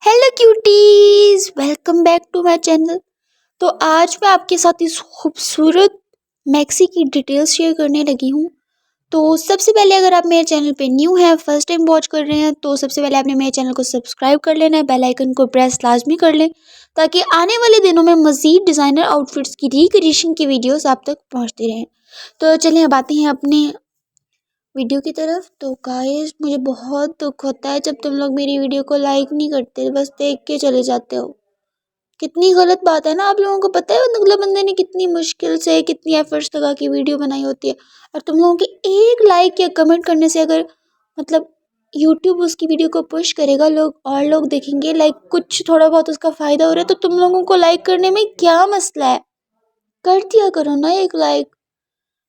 Hello cuties, welcome back to my channel. तो आज मैं आपके साथ इस खूबसूरत मैक्सी की डिटेल्स शेयर करने लगी हूँ। तो सबसे पहले अगर आप मेरे चैनल पे न्यू हैं, फर्स्ट टाइम वॉच कर रहे हैं, तो सबसे पहले आपने मेरे चैनल को सब्सक्राइब कर लेना है, बेल आइकन को प्रेस लाजमी कर लें ताकि आने वाले दिनों में मज़ीद डिज़ाइनर आउटफिट्स की रिक्रिएशन की वीडियोस आप तक पहुँचती रहें। तो चलिए अब आते हैं अपने वीडियो की तरफ। तो गाइस, मुझे बहुत दुख होता है जब तुम लोग मेरी वीडियो को लाइक नहीं करते, बस देख के चले जाते हो। कितनी गलत बात है ना। आप लोगों को पता है अगले बंदे ने कितनी मुश्किल से कितनी एफर्ट्स लगा के वीडियो बनाई होती है, और तुम लोगों के एक लाइक या कमेंट करने से अगर मतलब यूट्यूब उसकी वीडियो को पुश करेगा, लोग और लोग देखेंगे, लाइक कुछ थोड़ा बहुत उसका फ़ायदा हो रहा है, तो तुम लोगों को लाइक करने में क्या मसला है। कर दिया करो ना एक लाइक।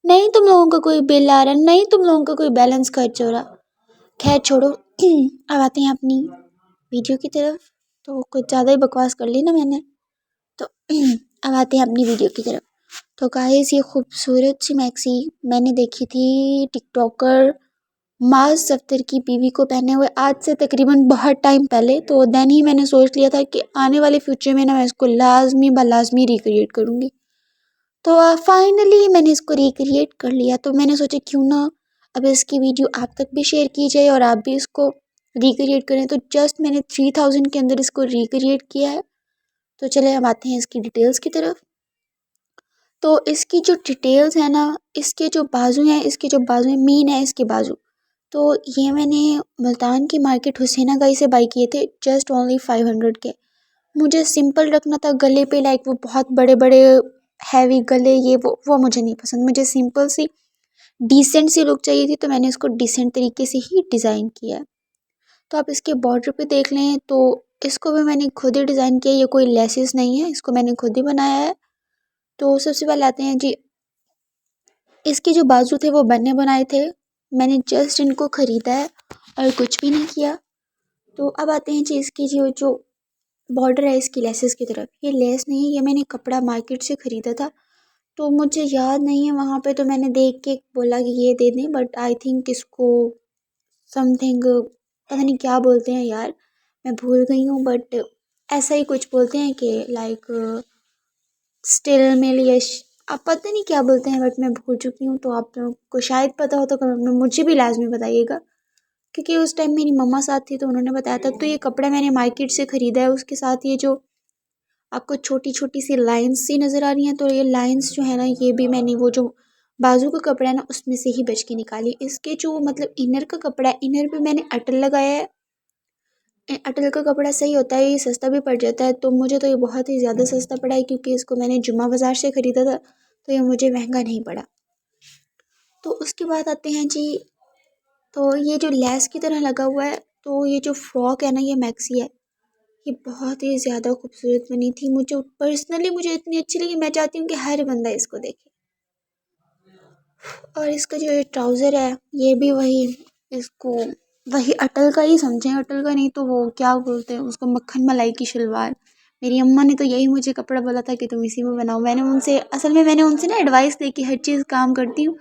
नहीं तुम लोगों का कोई बिल आ रहा, नहीं तुम लोगों का कोई बैलेंस खर्च हो रहा। खैर छोड़ो, अब आते हैं अपनी वीडियो की तरफ। तो कुछ ज़्यादा ही बकवास कर ली ना मैंने, तो अब आते हैं अपनी वीडियो की तरफ। तो गाइस, ये खूबसूरत सी मैक्सी मैंने देखी थी टिकटॉकर माज सफ्तर की बीवी को पहने हुए आज से तकरीबन बहुत टाइम पहले। तो देन ही मैंने सोच लिया था कि आने वाले फ्यूचर में ना मैं इसको लाजमी लाजमी रिक्रिएट करूँगी। तो फाइनली मैंने इसको रिक्रिएट कर लिया। तो मैंने सोचा क्यों ना अब इसकी वीडियो आप तक भी शेयर की जाए और आप भी इसको रिक्रिएट करें। तो जस्ट मैंने 3000 के अंदर इसको रिक्रिएट किया है। तो चले हम आते हैं इसकी डिटेल्स की तरफ। तो इसकी जो डिटेल्स है ना, इसके जो बाजू हैं, इसके जो बाजू हैं, मीन है इसके बाजू। तो ये मैंने मुल्तान की मार्केट हुसैना गाई से बाई किए थे, जस्ट ओनली 500 के। मुझे सिंपल रखना था गले पे, लाइक वो बहुत बड़े बड़े हैवी गले, ये वो मुझे नहीं पसंद। मुझे सिंपल सी डिसेंट सी लुक चाहिए थी, तो मैंने इसको डिसेंट तरीके से ही डिज़ाइन किया है। तो आप इसके बॉर्डर पे देख लें, तो इसको भी मैंने खुद ही डिज़ाइन किया, ये कोई लेसेस नहीं है, इसको मैंने खुद ही बनाया है। तो सबसे पहले आते हैं जी, इसके जो बाजू थे वो बनने बनाए थे, मैंने जस्ट इनको ख़रीदा है और कुछ भी नहीं किया। तो अब आते हैं जी इसकी जो बॉर्डर है इसकी लेसेस की तरफ। ये लेस नहीं है, ये मैंने कपड़ा मार्केट से ख़रीदा था, तो मुझे याद नहीं है वहाँ पे, तो मैंने देख के बोला कि ये दे दें, बट आई थिंक इसको समथिंग पता नहीं क्या बोलते हैं यार, मैं भूल गई हूँ, बट ऐसा ही कुछ बोलते हैं कि लाइक स्टिल मिल या आप पता नहीं क्या बोलते हैं, बट मैं भूल चुकी हूँ। तो आप लोगों को शायद पता हो तो कमेंट में मुझे भी लाजमी बताइएगा, क्योंकि उस टाइम मेरी मम्मा साथ थी तो उन्होंने बताया था। तो ये कपड़ा मैंने मार्केट से ख़रीदा है। उसके साथ ये जो आपको छोटी छोटी सी लाइंस सी नज़र आ रही हैं, तो ये लाइंस जो है ना, ये भी मैंने वो जो बाजू का कपड़ा है ना उसमें से ही बच के निकाली। इसके जो मतलब इनर का कपड़ा है, इनर पे मैंने अटल लगाया है। अटल का कपड़ा सही होता है, ये सस्ता भी पड़ जाता है, तो मुझे तो ये बहुत ही ज़्यादा सस्ता पड़ा है, क्योंकि इसको मैंने जुम्मा बाज़ार से ख़रीदा था, तो ये मुझे महंगा नहीं पड़ा। तो उसके बाद आते हैं जी, तो ये जो लेस की तरह लगा हुआ है, तो ये जो फ्रॉक है ना, ये मैक्सी है, ये बहुत ही ज़्यादा खूबसूरत बनी थी। मुझे पर्सनली मुझे इतनी अच्छी लगी, मैं चाहती हूँ कि हर बंदा इसको देखे। और इसका जो ये ट्राउज़र है, ये भी वही, इसको वही अटल का ही समझें, अटल का नहीं तो वो क्या बोलते हैं उसको, मक्खन मलाई की शलवार। मेरी अम्मा ने तो यही मुझे कपड़ा बोला था कि तुम इसी में बनाओ। मैंने उनसे ना एडवाइस लेके हर चीज़ काम करती हूँ।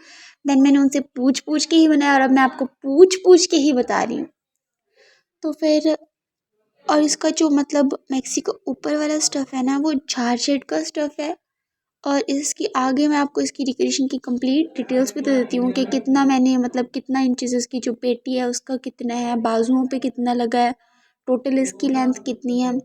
देन मैंने उनसे पूछ पूछ के ही बनाया, और अब मैं आपको पूछ पूछ के ही बता रही हूँ। तो फिर और इसका जो मतलब मैक्सी का ऊपर वाला स्टफ़ है ना, वो जारजेट का स्टफ़ है। और इसकी आगे मैं आपको इसकी डेकोरेशन की कंप्लीट डिटेल्स भी दे देती हूँ कि कितना मैंने मतलब कितना इंचेस इसकी जो पेटी है उसका कितना है, बाजुओं पे कितना लगा है, टोटल इसकी लेंथ कितनी है,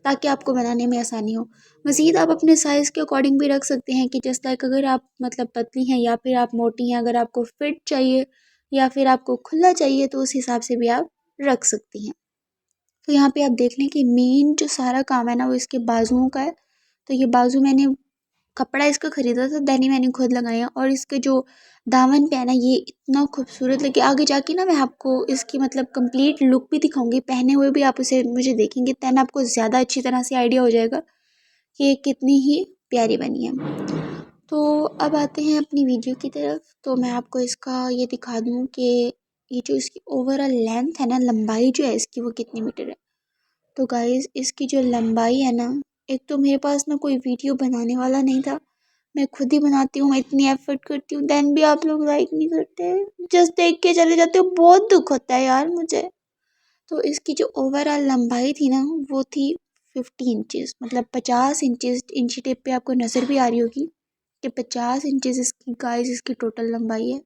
ताकि आपको बनाने में आसानी हो। मज़ीद आप अपने साइज़ के अकॉर्डिंग भी रख सकते हैं, कि जस्ट लाइक अगर आप मतलब पतली हैं या फिर आप मोटी हैं, अगर आपको फिट चाहिए या फिर आपको खुला चाहिए, तो उस हिसाब से भी आप रख सकती हैं। तो यहाँ पे आप देख लें कि मेन जो सारा काम है ना वो इसके बाजुओं का है। तो ये बाजू मैंने कपड़ा इसका ख़रीदा था, देन ही मैंने खुद लगाया। और इसके जो दामन पे है ना, ये इतना खूबसूरत लगे। आगे जाके ना मैं आपको इसकी मतलब कंप्लीट लुक भी दिखाऊंगी, पहने हुए भी आप उसे मुझे देखेंगे, देन आपको ज़्यादा अच्छी तरह से आइडिया हो जाएगा कि ये कितनी ही प्यारी बनी है। तो अब आते हैं अपनी वीडियो की तरफ। तो मैं आपको इसका ये दिखा दूँ कि ये जो इसकी ओवरऑल लेंथ है ना, लंबाई जो है इसकी, वो कितनी मीटर है। तो गाइज़, इसकी जो लंबाई है ना, एक तो मेरे पास ना कोई वीडियो बनाने वाला नहीं था, मैं खुद ही बनाती हूँ, मैं इतनी एफर्ट करती हूँ, देन भी आप लोग लाइक नहीं करते, जस्ट देख के चले जाते हो। बहुत दुख होता है यार मुझे। तो इसकी जो ओवरऑल लंबाई थी ना वो थी 50 इंचज़, मतलब 50 इंचज़। इंची टेप पे आपको नज़र भी आ रही होगी कि 50 इंचज़ इसकी गाइस इसकी टोटल लंबाई है।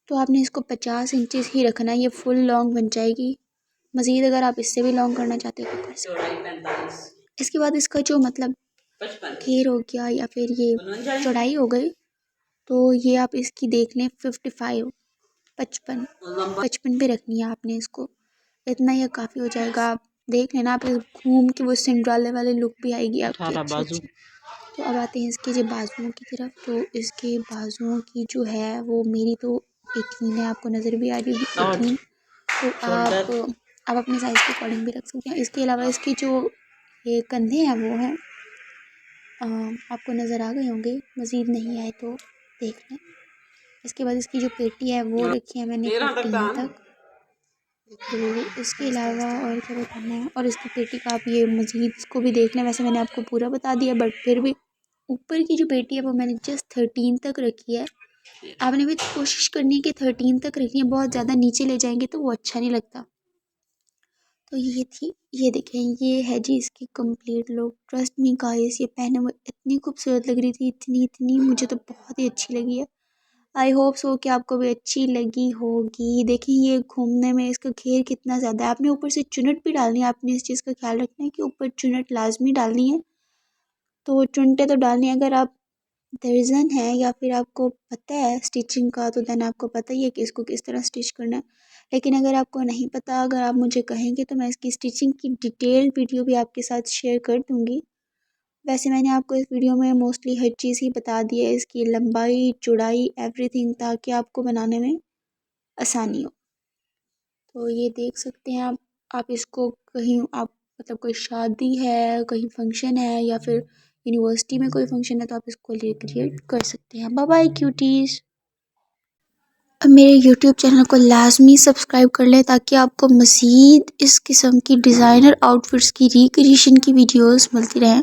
तो आपने इसको 50 इंचज़ ही रखना है, ये फुल लॉन्ग बन जाएगी। मज़ीद अगर आप इससे भी लॉन्ग करना चाहते हो तो कर सकते। इसके बाद इसका जो मतलब घेर हो गया या फिर ये चौड़ाई हो गई, तो ये आप इसकी देख लें 55 55 पे रखनी है आपने इसको। इतना ही काफ़ी हो जाएगा। आप देख लेना, आप घूम के वो सिंड्रेला वाले लुक भी आएगी आपकी अच्छी। तो अब आते हैं इसके जो बाजुओं की तरफ। तो इसके बाजुओं की जो है वो मेरी तो 18 है, आपको नज़र भी आ रही होगी 18। तो आप अपने साइज़ के अकॉर्डिंग भी रख सकते हैं। इसके अलावा इसकी जो ये कंधे हैं वो हैं, आपको नज़र आ गए होंगे, मज़ीद नहीं आए तो देख लें। इसके बाद इसकी जो पेटी है वो रखी है मैंने 15 तक। तो इसके अलावा और क्या बताना है, और इसकी पेटी का आप ये मज़ीद इसको भी देख लें। वैसे मैंने आपको पूरा बता दिया, बट फिर भी ऊपर की जो पेटी है वो मैंने जस्ट 13 तक रखी है। आपने भी कोशिश करनी है कि 13 तक रखनी है, बहुत ज़्यादा नीचे ले जाएंगे तो वो अच्छा नहीं लगता। तो ये थी, ये देखें, ये है जी इसकी complete look. Trust me guys, ये पहने हुए इतनी खूबसूरत लग रही थी, इतनी मुझे तो बहुत ही अच्छी लगी है। आई होप सो कि आपको भी अच्छी लगी होगी। देखिए ये घूमने में इसका घेर कितना ज़्यादा है। आपने ऊपर से चुनट भी डालनी है, आपने इस चीज़ का ख्याल रखना है कि ऊपर चुनट लाजमी डालनी है। तो चुनटे तो डालनी है, अगर आप दर्जन है या फिर आपको पता है स्टिचिंग का तो देन आपको पता ही है कि इसको किस तरह स्टिच करना है। लेकिन अगर आपको नहीं पता, अगर आप मुझे कहेंगे तो मैं इसकी स्टिचिंग की डिटेल वीडियो भी आपके साथ शेयर कर दूँगी। वैसे मैंने आपको इस वीडियो में मोस्टली हर चीज़ ही बता दी है, इसकी लंबाई चौड़ाई एवरीथिंग, ताकि आपको बनाने में आसानी हो। तो ये देख सकते हैं आप इसको कहीं आप मतलब कोई शादी है, कहीं फंक्शन है या फिर यूनिवर्सिटी में कोई फंक्शन है तो आप इसको रिक्रिएट कर सकते हैं। Bye bye cuties. अब मेरे यूट्यूब चैनल को लाजमी सब्सक्राइब कर लें ताकि आपको मज़ीद इस किस्म की डिज़ाइनर आउटफिट्स की रिक्रिएशन की वीडियोस मिलती रहें।